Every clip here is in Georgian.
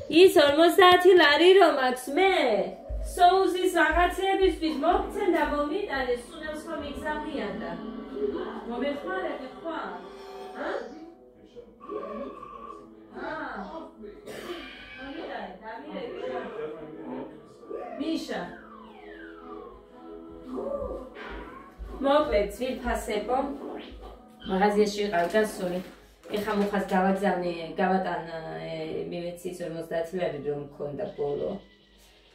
ის 50 ლარი რომ აქვს მე соуზის რაღაცებისთვის მოგცენ და მომიტანე სულელს რომ იგზავნიან და მომეხმარებე ხვა? Misha. მოკლედ ძვირფასებო მაღაზიაში ვიყავ გასული ეხა მოხას გავატან მივეცის 50 ლარი რომ მქონდა ბოლო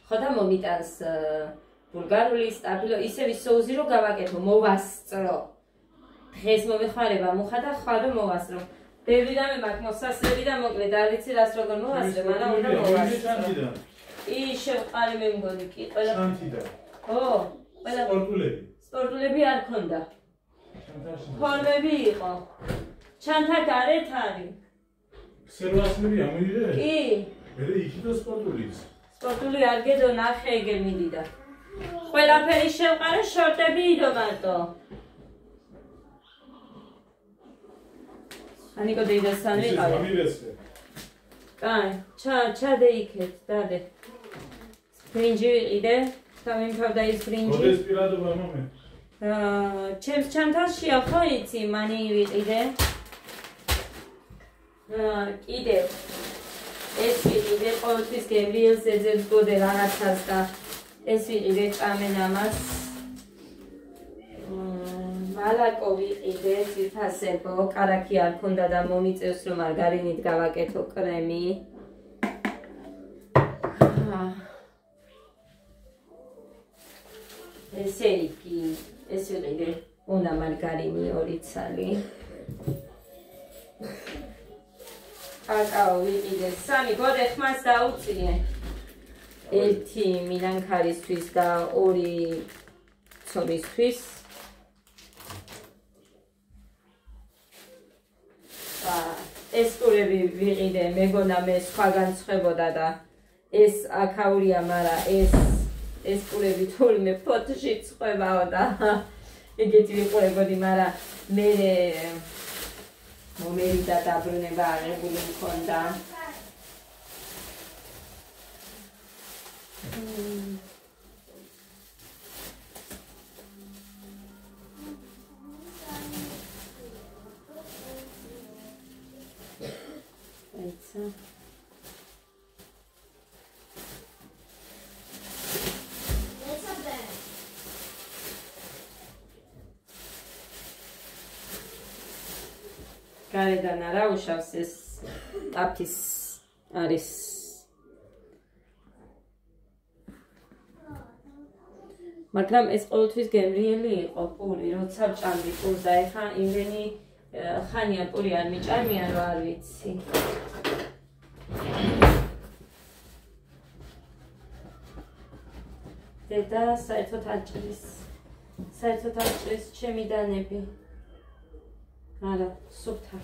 ხო და მომიტანს ბულგარული სტაბილო ისევ соуზი რომ გავაკეთო მოვასწრო დღეს მომეხმარება მუხა და ხვალ რომ მოვასწრო ბევრი რამე მაქვს მოსასწრები და მოკლედ არ ვიცი რას როგორ მოვასწრო მაგრამ უნდა მოვასწრო შევყარი მე მგონი კი ყველა ჩანთიდა ხო ყველა სპორტულები არ ქონდა ფორმები იყო ჩანთა გარეთ არის სერვასები ამირე კი მე იქიდან სპორტული არ გედო ნახე ეგე მიდიდა ყველაფერი შევყარე შორტები იდო მარტო ანიკო დეიდასთან ვიყავი კაი ჩადე იქეთ დადე ბრინჯი ვიყიდე და მიმთავრდა ის ბრინჯი მოდეს პირადობა მომე ჩემს ჩანთაშია ხო იცი მანი ვიყიდე კიდე ეს ვიყიდე ყოველთვის გემრიელს ეძებს გოდე რაღაცას და ეს ვიყიდე წამენ ამას მალაკო ვიყიდე ძირფასებო კარაქი არ ქონდა და მომიწევს რომ მარგარინით გავაკეთო კრემი ესე იგი ეს ვიყიდე უნდა მარგარინი 2 ცალი კაკაო ვიყიდე 3 გოდე ხმას დაუწიე 1 მინანქარისთვის და 2 ცოლისთვის ეს კურები ვიყიდე მეგონა მე სხვაგან ცხებოდა და ეს აქაურია მაგრამ ეს კურები თურმე ფოტოში ცხებაო და ეგეთი ვიყურებოდი მაგრამ მე მომერი და დაბრუნება აღებული მქონდა გარედან არა უშავს ეს ტაფის არის მაგრამ ეს ყოველთვის გემრიელი იყო პური როცა ვჭამდი პურს და ეხა იმდენი ხანია პური არ მიჭამია რომ არ ვიცი დედა საერთოდ აჭრის ჩემი დანები არა სუფთა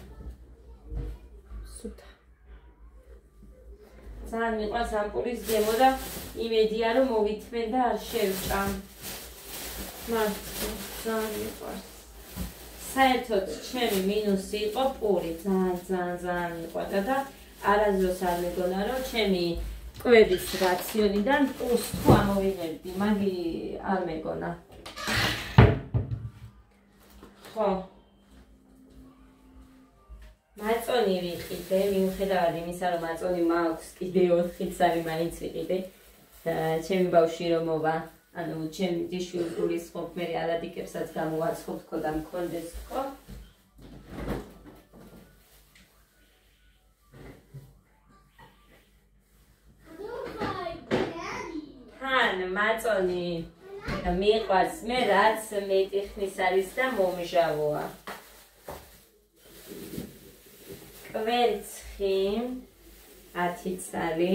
ძალიან მიყვარს ამ პურის გემო და იმედია რომ მოვითმენ და არ შევჭამ მართლა ძალიან მიყვარს საერთოდ ჩემი მინუსი იყო პური ძალიან მიყვარდა და არასდროს არ მეგონა რომ ჩემი კვების რაციონიდან პურს თუ ამოვიღებდი მაგი არ მეგონა ხო მაწონი ვიყიდე, მიუხედავად იმისა, რომ მაწონი მაქვს კიდე 4 წელი მაინც ვიყიდე. ჩემი ბავშვი რომ მოვა, ანუ ჩემი ძიშვილი გულისხმობ, მე ალადიკებსაც გამოვაცხობ თქო და მქონდეს თქო. თან მაწონი მიყვარს მე რაც მეტი ხნის არის და მომჟავოა. კვერცხი 10 წალი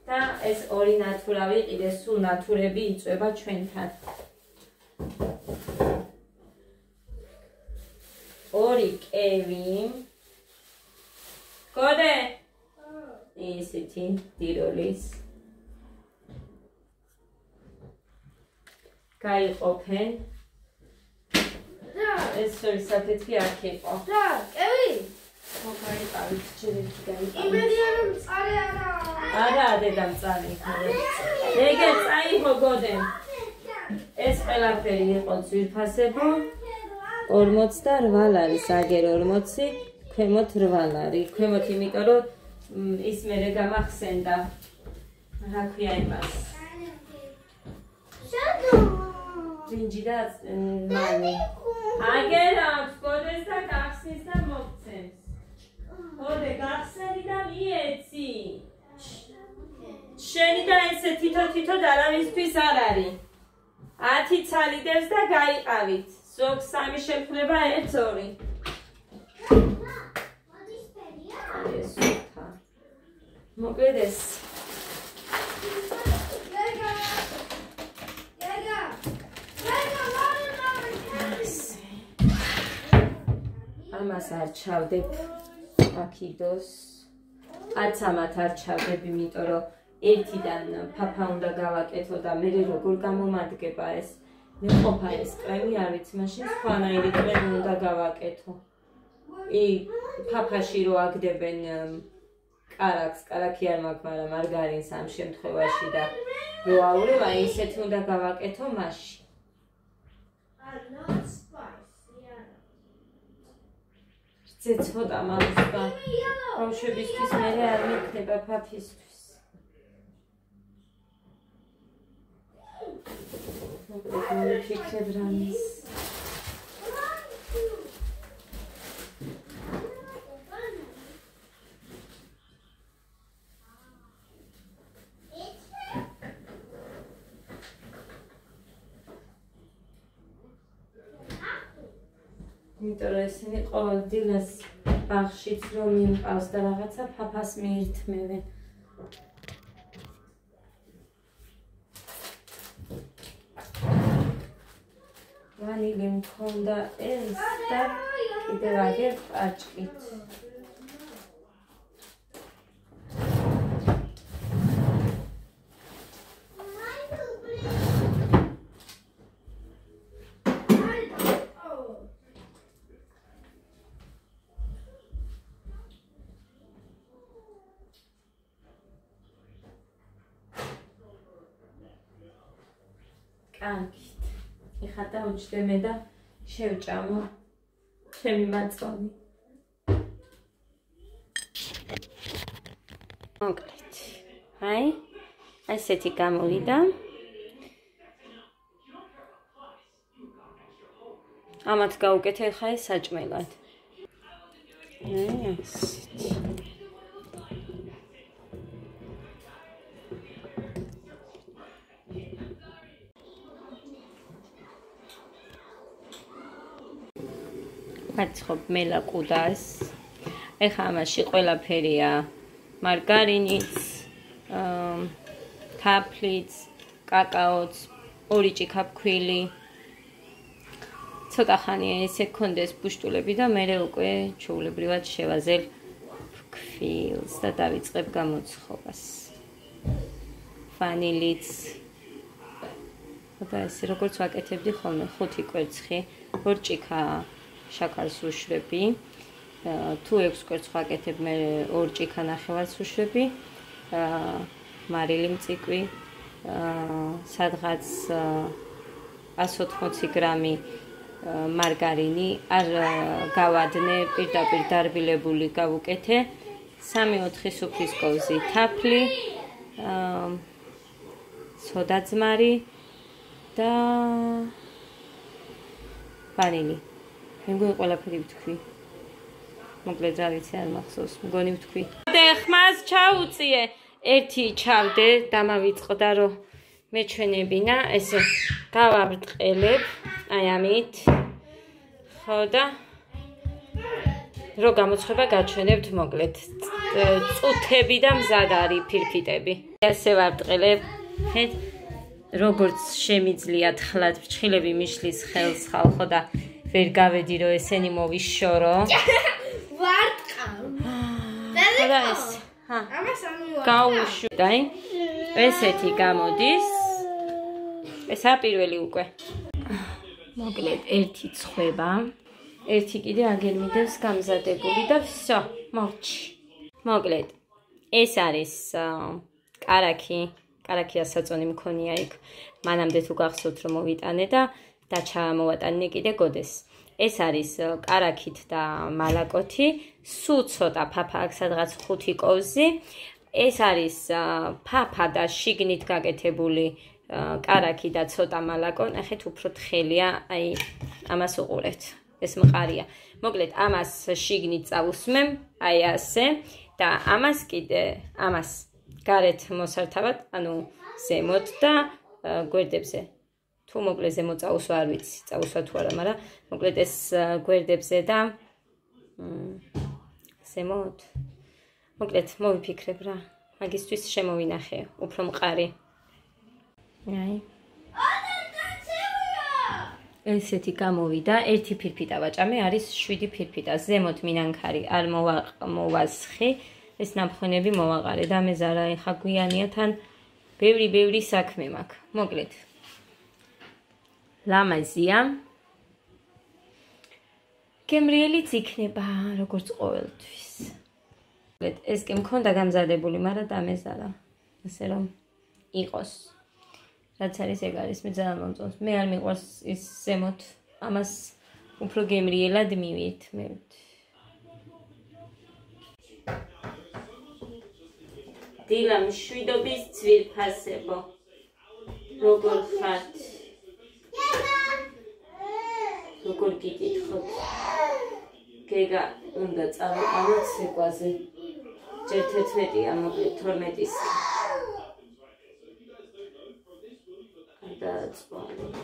და ეს 2 ნატურა ვიყიდე, სულ ნატურები იწვება ჩვენთან. 2 კევი. გოდე? ისეთი ტიროლის. გაიყოფენ. ეს შორის საფეთქი აქ იყო. და კევი მოყარი პავით ჯერეთი გაიყავით. იმედია რომ წარე არა არა დედამწარი. ეგეც წაიღო გოდემ. ეს ყველაფერი იყო ძვირფასებო. 48 არის, აგერ 40, ქვემოთ 8 არის. ქვემოთ იმიტომ რომ ის მერე გამახსენდა. რა ქვია იმას? ბრინჯი და მანი. აგერ აქვს გოდეს და გახსნის და მოგცემს. გოდე გახსენი და მიეცი. შენი და ესე თითო არავისთვის არ არის. 10 ცალიდებს და გაიყავით. ზოგ 3 შეფრება 1-2. მოკლედ ეს. ამას არ ჩავდებ აქიდოს. არც ამათ არ ჩავდებ, იმიტომ რომ ერთიდან ფაფა უნდა გავაკეთო და მე როგორ გამომადგება ეს. მე ყოფა ეს კრემი არ ვიცი, მაშინ სხვანაირი კრემი უნდა გავაკეთო. ფაფაში რო აგდებენ კარაქს, კარაქი არ მაქვს, მაგრამ მარგარინს ამ შემთხვევაში და რო აურევ, აი ისეთი უნდა გავაკეთო მაშინ. ზე ცოტა მაქვს და ბავშვებისთვის მე არ მიქნება ფაფისთვის. მოკლედ ვიფიქრებ რამის. იმიტომ რომ ესენი ყოველ დილას ბაღშიც რომ მიმყავს და რაღაცა ფაფას მიირთმევენ. ვანილი მქონდა ეს და კიდევ აგერ პაჭკით. კარგით. ეხლა დავუჯდე მე და შევჭამო ჩემი მაწვანი. მოკლედ. აი, ესეთი გამოვიდა. ამათ გავუკეთე ხა ეს საჭმელად. ესეთი. ვაცხობ მელაკუდას. ეხა ამაში ყველაფერია. მარგარინიც, თაფლიც, კაკაოც, 2 ჭიქაფქვილი. ცოტა ხანია ესე გქონდეს ბუშტულები და მე უკვე ჩვეულებრივად შევაზელ ფქვილს და დავიწყებ გამოცხობას. ვანილიც. და ესე როგორც ვაკეთებდი ხოლმე 5 კვერცხი, 2 ჭიქა შაქარს ვუშვები. თუ 6 კვერცხს ვაკეთებ, მე 2 ჭიქა ნახევარს ვუშვები. მარილი მწიკვი, სადღაც 180 გრამი მარგარინი, არ გავადნე, პირდაპირ დარბილებული გავუკეთე. 3-4 სუფრის კოვზი თაფლი, სოდაძმარი და ვანილი. მე მგონი ყველაფერი ვთქვი. მოკლედ რა ვიცი არ მახსოვს, მგონი ვთქვი. და ხმას ჩაუწიე, ერთი ჩავდე, დამავიწყდა რომ მეჩვენებინა, ესე გავაბრტყელებ, აი ამით. ხო და რო გამოცხება გაჩვენებთ მოკლედ. წუთები და მზად არის ფირფიტები. ესე ვაბრტყელებ. როგორც შემიძლია თხლად ფრჩხილები მიშლის ხელს ხალხო და ვერ გავედი რომ ესენი მოვიშორო. ვარტყავ. და ეს გაუშვი. დაი. ესეთი გამოდის. ესა პირველი უკვე. მოკლედ ერთი წხვება. ერთი კიდე აგერ მიდევს გამზადებული და всё, მოვჭი. მოკლედ ეს არის კარაქია საწონი მქონია იქ. მანამდე თუ გახსოვთ რომ მოვიტანე და ჩამოვატანე კიდე გოდეს. ეს არის კარაქით და მალაკოთი, სულ ცოტა ფაფა აქვს სადღაც 5 კოვზი. ეს არის ფაფა და შიგნით გაკეთებული კარაქი და ცოტა მალაკო. ნახეთ, უფრო თხელია, აი ამას უყურეთ. ეს მყარია. მოკლედ, ამას შიგნით წავუსმემ, აი ასე და ამას კიდე, ამას გარეთ მოსართავად, ანუ ზემოთ და გვერდებზე. თუ მოკლედ ზემოთ წავუსვა არ ვიცი, წავუსვა თუ არა, მაგრამ მოკლედ ეს გვერდებზე და ზემოთ. მოკლედ მოვიფიქრებ რა. მაგისთვის შემოვინახე, უფრო მყარი. აი. ესეთი გამოვიდა, ერთი ფირფიტა ვაჭამე, არის 7 ფირფიტა. ზემოთ მინანქარი არ მოვასხი, ეს ნამხნები მოვაყარე და მეზარა ეხა გვიანია თან ბევრი საქმე მაქვს. მოკლედ. ლამაზია. გემრიელიც იქნება, როგორც ყოველთვის. ეს კი მქონდა გამზადებული, მაგრამ დამეზარა. ასე რომ იყოს. რაც არის ეგ არის, მე ძალიან მომწონს. მე არ მიყვარს ის ზემოთ, ამას უფრო გემრიელად მივით. დილა მშვიდობის ძვირფასებო. როგორ ხართ? როგორ გიკითხოთ? გეგა უნდა წავიყანოთ სიყვაზე. ჯერ 11-ია, მოკლედ 12-ის. That's fine.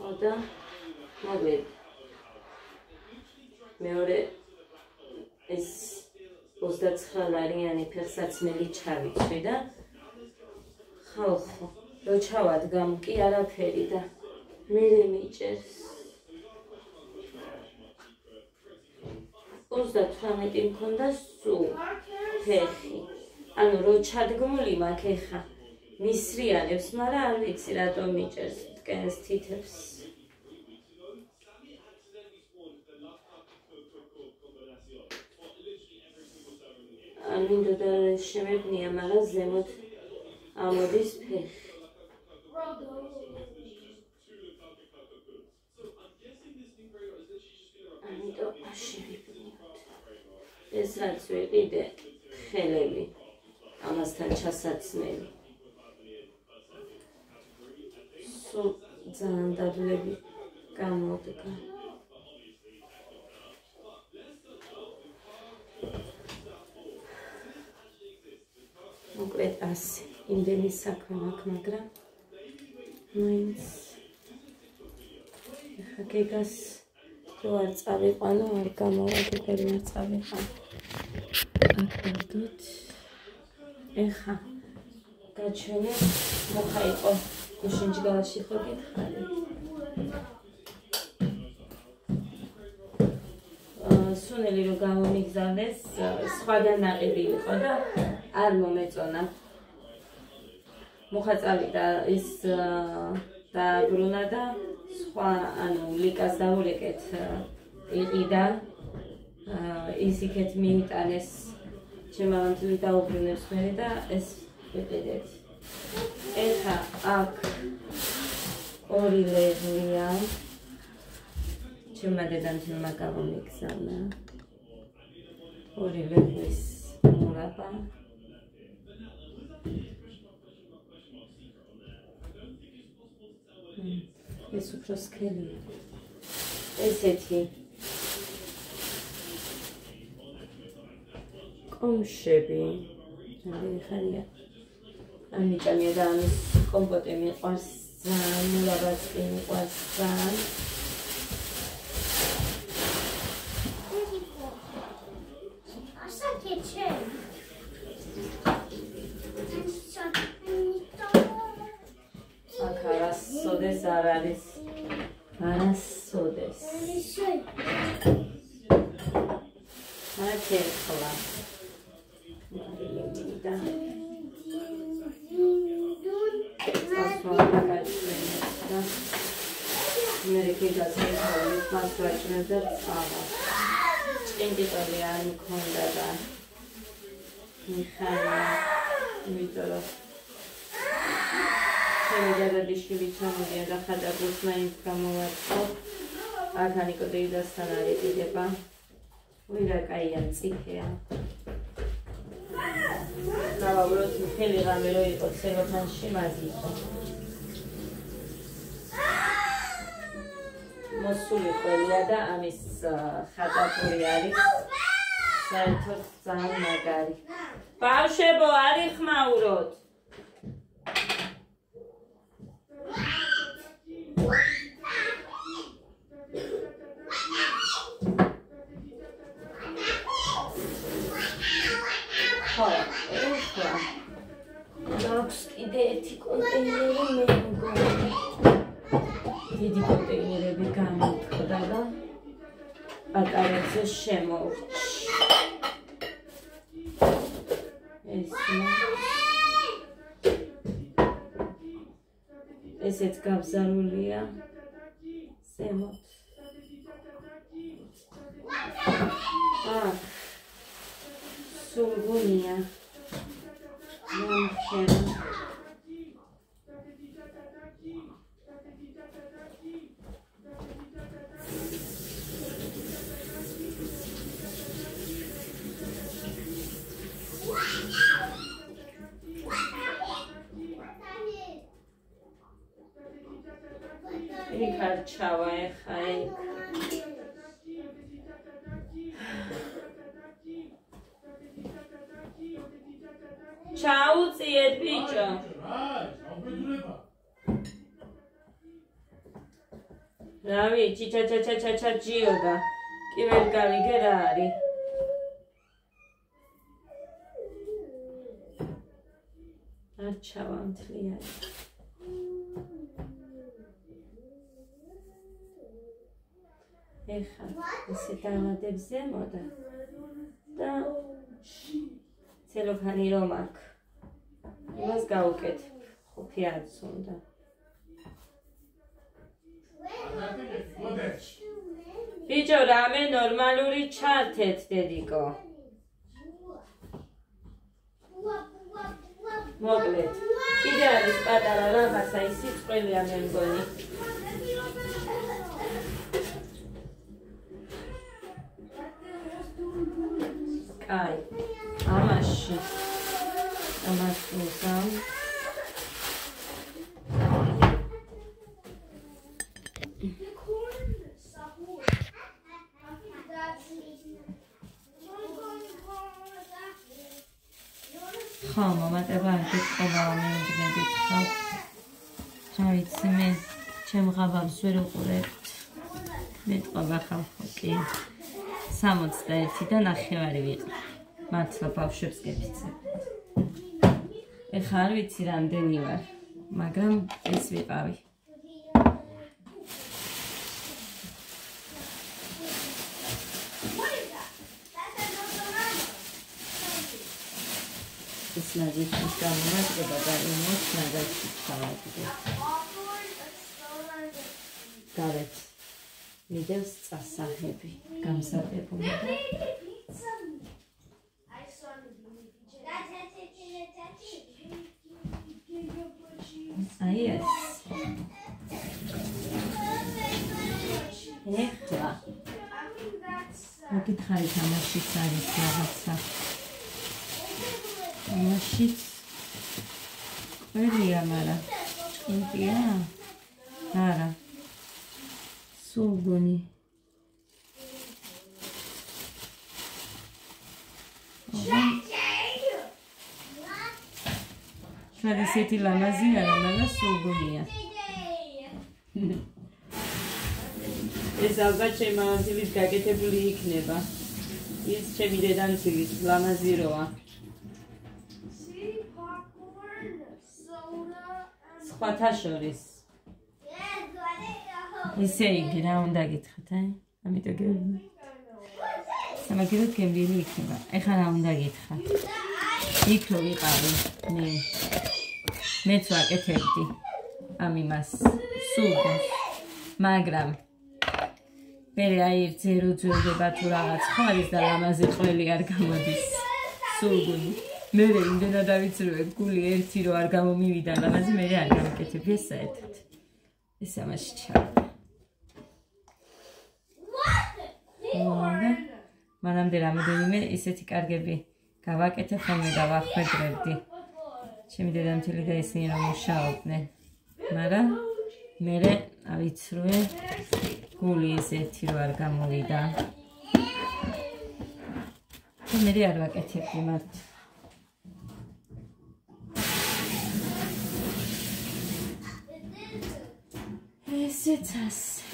Oda, მოგვედ. მეორე ეს 29-ლარიანი ფეხსაცმელი ჩავიწვი და ხალხო, რო ჩავადგამ კი არაფერი და მე მიჭერს. 38 მქონდა სულ ფეხი. ანუ რო ჩადგმული მაქვს ეხა მისრიანებს, მაგრამ არ ვიცი რატომ მიჭერს ტკენს თითებს. მინდოდა შემევნია, მაგრამ ზემოთ ამოდის ფეხი. ამიტომ შევიფრინოთ. ეს რაც ვიყიდე ხელები. ამასთან ჩასაცმელი. სულ ძალიან დაბლები გამოდგა. მოკლედ ასე, იმდენი საქმე მაქვს, მაგრამ მაინც ეხა გეგას რო არ წავიყვანო, არ გამოვაგებ, არ წავიყვანო. აქ ვარდოთ. ეხა გაჩვენე მოხა იყო გუშინჯგალაში ხო გითხარი. სუნელი რო გამომიგზავნეს, სხვადან ნაყიდი იყო და არ მომეწონა. მოხა წავიდა ის დაბრუნა და სხვა, ანუ ლიკას დაურეკეთ იყიდა. ის იქეთ მიიტანეს შემავანთლი დაუბრუნებს მე და ეს ვიყიდეთ. ეხა აქ 2 ლევლია. ჩემმა დედამთილმა გამომიგზავნა. 2 ლევლის მურაბა. ეს უფრო სქელია. ესეთი კომშები. ხარია. ამიტომია და ამის კომპოტი მიყვარს ძალიან, მურაბაც მიყვარს ძალიან. Sodes arares. Aras sodes. Ayer kola. Marilita. Asma kaçmıyor. Mereke gazete koyup masrafını da sağlar. ჭინჭიტოლი არ მქონდა და მიხარია, იმიტომ რომ ჩემი დადაშვილი ჩამოდია და ხადაგურს მაინც გამოვაწყო. აქ ნიკოდეიდასთან არ ეკიდება. ვირა კაია მწიფეა. დავაბროთ მთელი ღამე რო იყო ცელოფანში მაზიყო. მოსული ყველია და ამის ხატაპური არის საერთოდ ძალიან მაგარი. ბავშვებო, არ იხმაუროთ. აქვს კიდე ერთი კონტეინერი მე მგონი. დიდი კონტეინერები გამოვხდა და პატარებზე შემოვრჩი. ესეც გაბზარულია ზემოთ. სულგუნია. Čava je hajk. Čau, cijet bičo. Ravi, ča džioda. Kivel gali gerari. Čavam tlijari. ეხა ესე დამატებს ზემოდა და ცელოფანი რომ აქვს იმას გავუკეთებ ხუთი არც უნდა ბიჭო რამე ნორმალური ჩართეთ დედიკო მოკლედ კიდე არის პატარა რაღაცა ის სიწყველია მე მგონი Ai, amashi. Amasusan. Mama, te va a qova მიუძგებით ხარ. რა ვიცი მე ჩემ ღაბავს ვერ უყურებთ. მეტყობა ხალხო კი. 61.9 ვიყო. მართლა ბავშვებს გეფიცებ. ეხლა არ ვიცი რამდენი ვარ, მაგრამ ეს ვიყავი. ეს ნაძვის გამომადგება და იმას ნაძვში ჩავაგდე. გარეთ მიდევს წასაღები გამზადებული და აი ეს ეხლა მოგითხარით ამაშიც არის რაღაცა ამაშიც ყველია მაგრამ ჭინტია არა სულგუნი შენ ესეთი ლამაზი არა მაგრამ სულგუნია ეს ალბათ ჩემი მამამძილის გაკეთებული იქნება ის ჩემი დედამძილის ლამაზი როა სხვათა შორის ისე იგი რა უნდა გითხრათ ამიტომ გეუბნები სამაგიეროდ გემრიელი იქნება ეხლა რა უნდა გითხრათ იქ რო ვიყავი მეც ვაკეთებდი ამ იმას სულგუნს მაგრამ მერე აი ძერო ძველდება თუ რაღაც ხო არის და ლამაზი ყველი არ გამოდის სულგუნი მერე იმდენად ავიცრუე გული ერთი რო არ გამომივიდა ლამაზი მერე არ გამიკეთებია საერთოდ ეს ამაში ჩავდა მანამდე რამოდენიმე ისეთი კარგები გავაკეთე ხოლმე და ვახვედრებდი ჩემი დედამთილი და ისინი რომ მუშაობდნენ მაგრამ მერე ავიცრუე გული ისეთი რო არ გამოვიდა და მერე არ ვაკეთებდი მათ ესეც ასე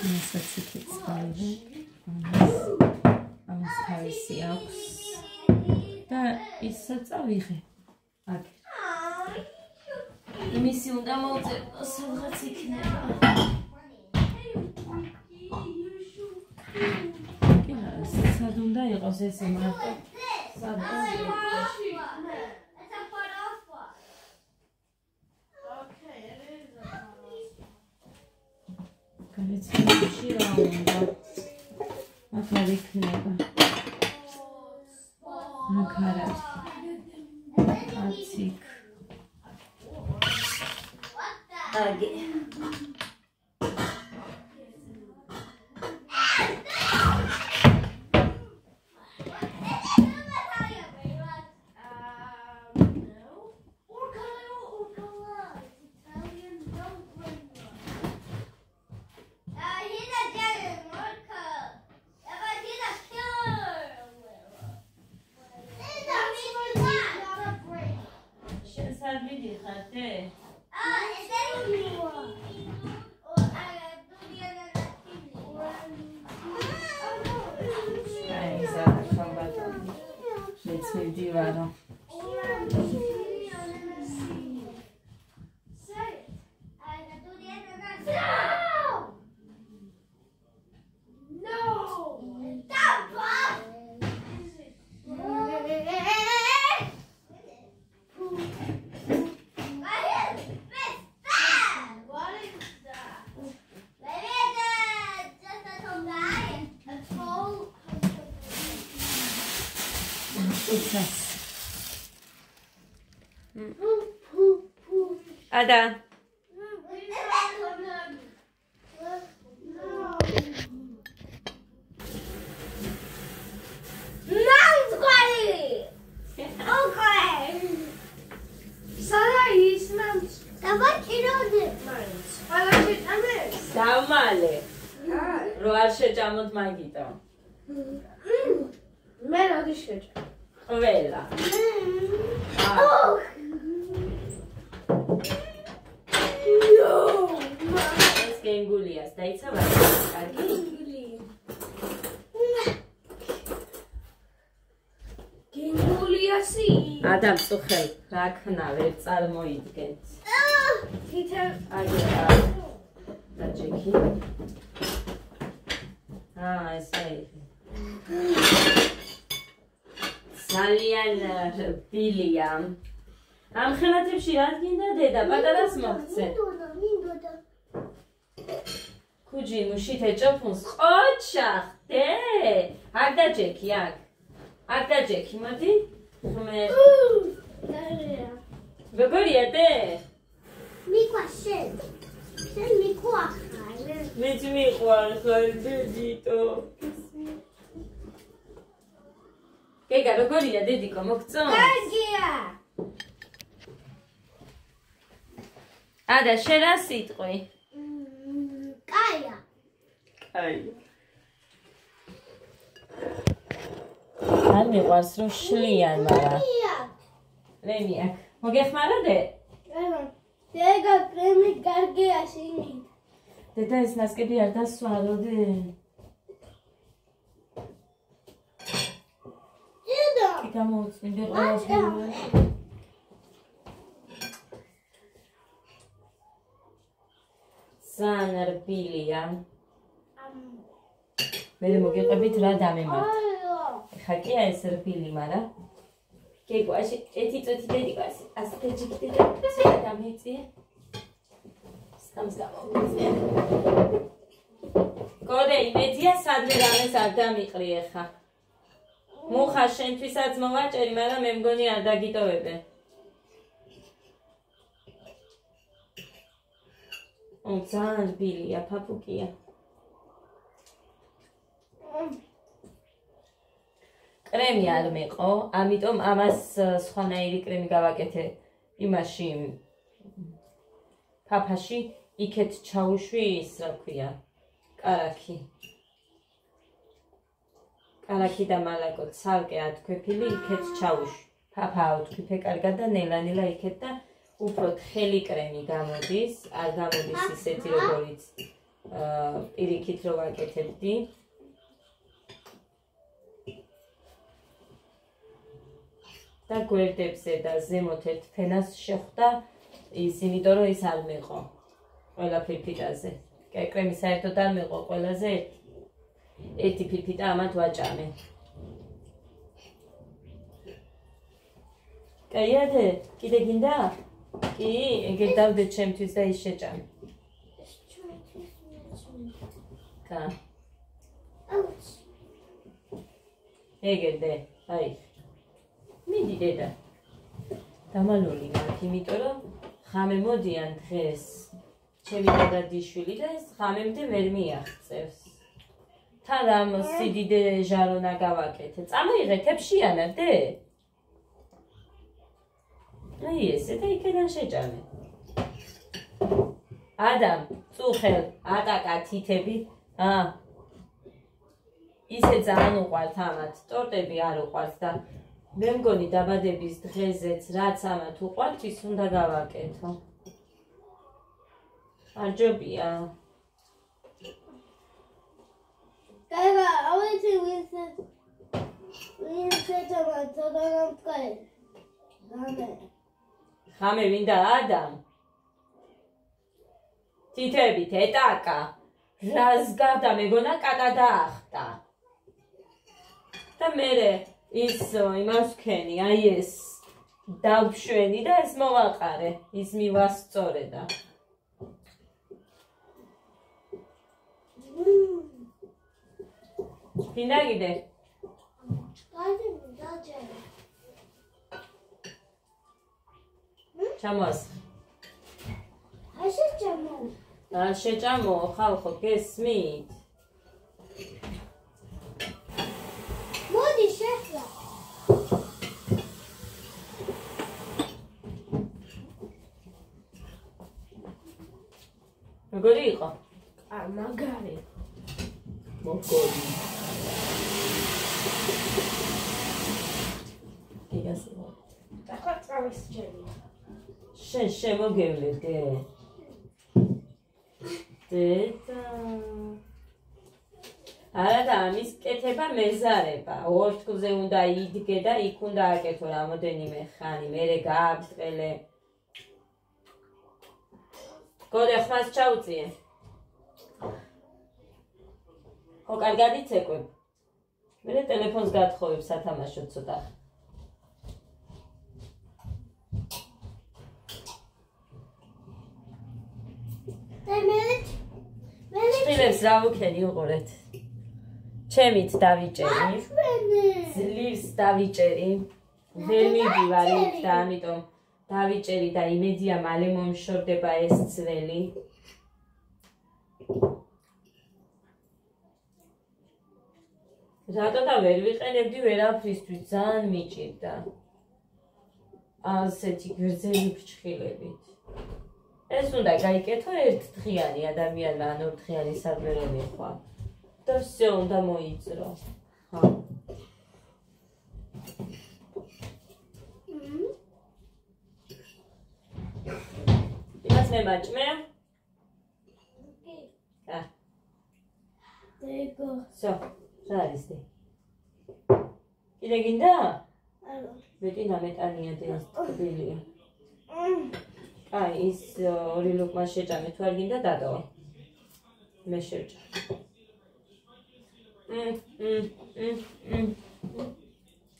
მასაც იქით წავიდე ამას თავისი აქვს და ისა წავიღე აქ იმისი უნდა მოვწერო სადღაც იქნება სად უნდა იყოს ესე მარტო სად განეცემში რა უნდა აქ არ იქნება აქ არ არის აციქ აგი Divano. Ada. Damale. Roar შეჭამოთ მაგიტო. მე როდი შეჭამ? ყველა. ეს გენგულიას დაიცა ვარ. კარგი. გენგულიასი. ადამ წუხელ რა ქნა ვერ წარმოიდგენთ. თითე აგია. დაჭიქი. ესე. ძალიან ბილია. ამ ხელათებში რა გინდა დედა პატარას მოგცე. მინდოდა. ქუჯი მუშით ეჭოფუნს ყოჩა ხდე. არ დაჭექი აქ. არ დაჭექი მოდი. ხმე. როგორია დე? მიყვაშე. შენ მიყვახარ. მეც მიყვარხარ დედიტო. გეგა როგორია დედიკო მოგწონს? კარგია. Ada, შენ რა სიტყვი? კაია. კაია. არ მიყვარს რომ შლიან, მაგრამ. ლემი აქ. მოგეხმარა დე? დედა კრემი კარგია შენი. დედა ეს ნასკები არ დასვარო დე. დედა. კი გამოუწმინდე ყველას. სანერბილია. მე მოგეყებით რა დამემართ. ხა კი ეს რბილი, მაგრამ გეგვაში ეთი წუთი დედიკას ასე ჯიქდი და დამეწია. სამს გამოვიწია. გოდე იმედია სადმე რამეს არ დამიყრი ეხა. მუხა შენთვისაც მოვაჭერი, მაგრამ მე მგონი არ დაგიტოვებე. ძალიან რბილია, ფაფუკია. კრემი არ მეყო, ამიტომ ამას სხვანაირი კრემი გავაკეთე იმაში ფაფაში, იქეთ ჩაუშვი ის, რა ქვია, კარაქი. კარაქი და მალაკო ცალკე ათქვეფილი იქეთ ჩაუშვი. ფაფა ავთქვიფე კარგად და ნელა-ნელა იქეთ და უფრო თხელი კრემი გამოდის, არ გამოდის ისეთი როგორიც პირიქით რო ვაკეთებდი. და გვერდებზე და ზემოთ ერთ ფენას შეხვდა ის, იმიტომ რომ ის არ მეყო ყველა ფირფიტაზე. კრემი საერთოდ არ მეყო ყველაზე ერთი ფირფიტა ამათ ვაჭამე. კაიადე, კიდე გინდა? კი, ეგერ დავდე ჩემთვის და ის შეჭამე. კა. ეგერ დე, აი. მიდი დედა. დამალული მაქვს, იმიტომ რომ ხამე მოდიან დღეს. ჩემი დადაშვილი და ეს ხამემდე ვერ მიაღწევს. თან ამ სიდიდე ჟარონა გავაკეთე. წამოიღეთ ეფშიანად დე. აი ესე და იქიდან შეჭამე. ადამ, წუხელ, ატაკა თითები. ისე ძალიან უყვართ ამათ, ტორტები არ უყვართ და მე მგონი დაბადების დღეზეც რაც ამათ უყვართ, ის უნდა გავაკეთო. არჯობია. Kaya, aweti winset ama tadam kay. Dame. ხამე ვინდა ადამ? თითები ეტაკა. რას გავდა მეგონა კატა დაახტა. და მერე ის იმას ვქენი, აი ეს დავშვენი და ეს მოვაყარე, ის მივასწორე და გინდა კიდე? Kaya დაჯერე. ჩამოასხე. Შეჭამო. შეჭამო, ხალხო, გესმით? მოდი შეხლა. როგორი იყო? მაგარი. მოგონი. იგასო. ახლა წავის ჯერი. შემოგევლე დედა. არა და ამის კეთება მეზარება. ორთქლზე უნდა იდგე და იქ უნდა აკეთო რამოდენიმე ხანი, მერე გააბწყელე. გოდე ხმას ჩაუწიე. ხო, კარგად იცეკვებ. მერე ტელეფონს გათხოვებ სათამაშოდ ცოტა. წილებს რა ვუქენი უყურეთ. ჩემით დავიჭერი. ძლივს დავიჭერი. ვერ მივდივარ იქ და ამიტომ დავიჭერი და იმედია მალე მომშორდება ეს ძველი. რატო და ვერ ვიყენებდი ვერაფრისთვის, ძალიან მიჭირდა. ასეთი გრძელი ფრჩხილებით. ეს უნდა გაიკეთო ერთდღიანი ადამიანმა, ან ორდღიანი სადმე რომ ეხვა. და всё უნდა მოიწრო. იმას მე მაჭმე? კი. დეგო. всё, რა არის დე? კიდე გინდა? არა. მეტი ნამეტანია და ეს ტკბილია. აი, ის ორი ლუკმა შეჭამე, თუ არ გინდა დადო. მე შევჭამ.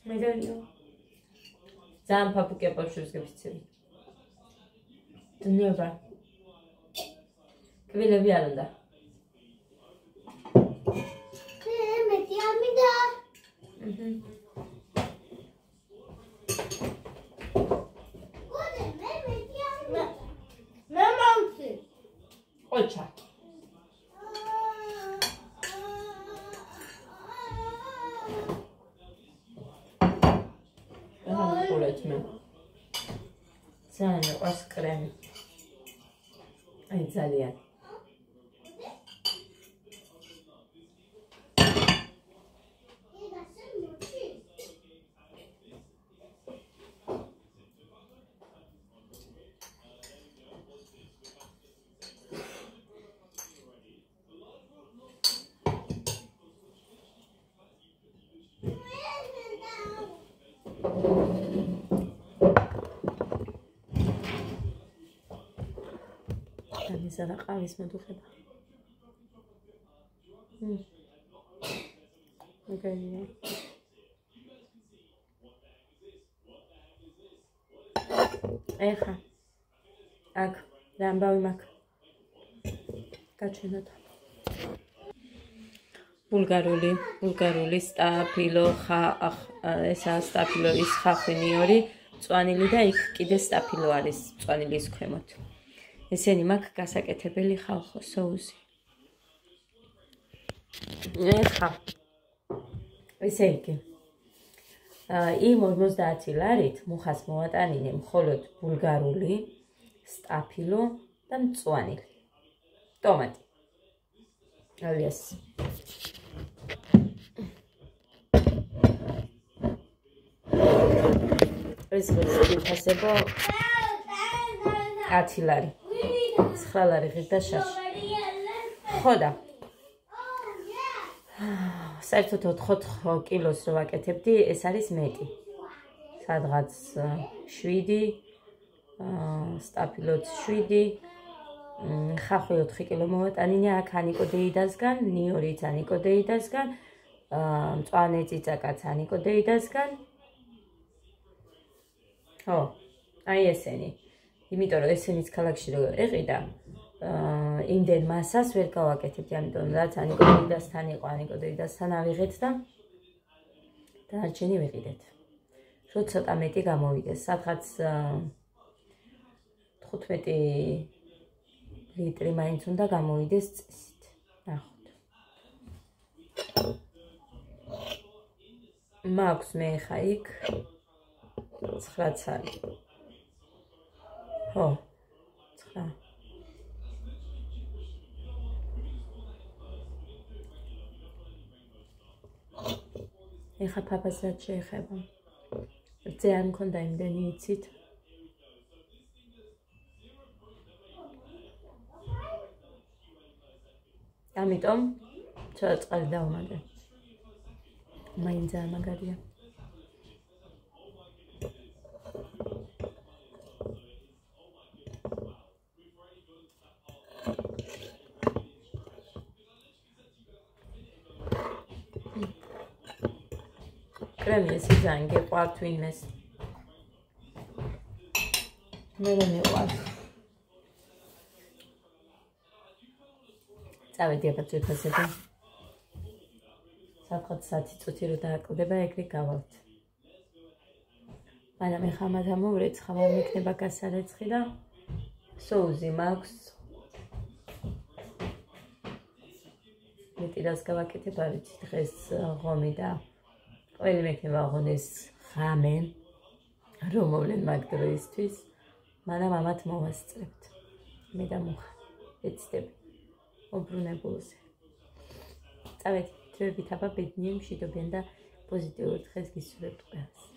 მეგარიო. ძალიან ფაფუკია ბავშვებს გეფიცები. დნევა. კბილები არ უნდა. მეტი არ მინდა. მე მოვცი. ყოჩა. ყოლეთ მე. ძალიან ყავს კრემი. აი ძალიან. და ყავის მოდუხება. მოგეია. ეხა. აქ რამბავი მაქვს. გაჩვენოთ. ბულგარული სტაფილო ესა სტაფილო ის ხახვინიორი, მწვანილი და იქ კიდე სტაფილო არის მწვანილის ქვემოთ. ესენი მაქვს გასაკეთებელი ხალხო соуსი. ეხა ესე იგი იმ 50 ლარით მუხას მოვატანინე მხოლოდ ბულგარული, სტაფილო და მწვანილი. ტომატი. ალიას. ეს ვისწრაფებო 10 ლარი. 9 ლარი ღირდა შაში. ხოდა. საერთოდ 4 კილოს რო ვაკეთებდი, ეს არის მეტი. სადღაც 7, სტაფილოც 7, ხახვი 4 კილო მოვატანინე აქ ანიკო დეიდასგან, ნიორიც ანიკო დეიდასგან, მწვანე წიწაკაც ანიკო დეიდასგან. ხო, აი ესენი. იმიტომ რომ ესენიც ქალაქში რო ეყიდა, იმდენ მასას ვერ გავაკეთებდი, ამიტომ რაც ანიკო დეიდასთან იყო, ანიკო დეიდასთან ავიღეთ და დანარჩენი ვიყიდეთ. რო ცოტა მეტი გამოვიდეს, სადღაც 15 ლიტრი მაინც უნდა გამოვიდეს წესით. ნახოთ. მაქვს მე ხა იქ 9 ცალი. ხო, 9. ეხა ფაფასაც შეეხება. რძე არ მქონდა იმდენი იცით. ამიტომ ცოტა წყალი დავუმატე. მაინც არ მაგარია. კრემი ესე ძალიან გეყვართ ვინმეს. მე δεν მეყვარს. წავედი აბა ძვირფასები. სადღაც 10 წუთი რო დააკლდება, ეგრე გავალთ. მაგრამ ეხლა ამათა მოვრეც, ხამარ მექნება გასარეცხი და соуზი მაქვს. მეტი რას გავაკეთებ, არ ვიცი, დღეს ღომი და ყველი მექნება ღონეს ღამე, რომ მოვლენ მაგ დროისთვის, მაგრამ ამათ მოვასწრებთ. მე და მუხა, ეცდები. ობრუნებულზე. წავედი, თვეებით აბა ბედნიერ მშვიდობიან და პოზიტიურ დღეს გისურვებთ ყველას.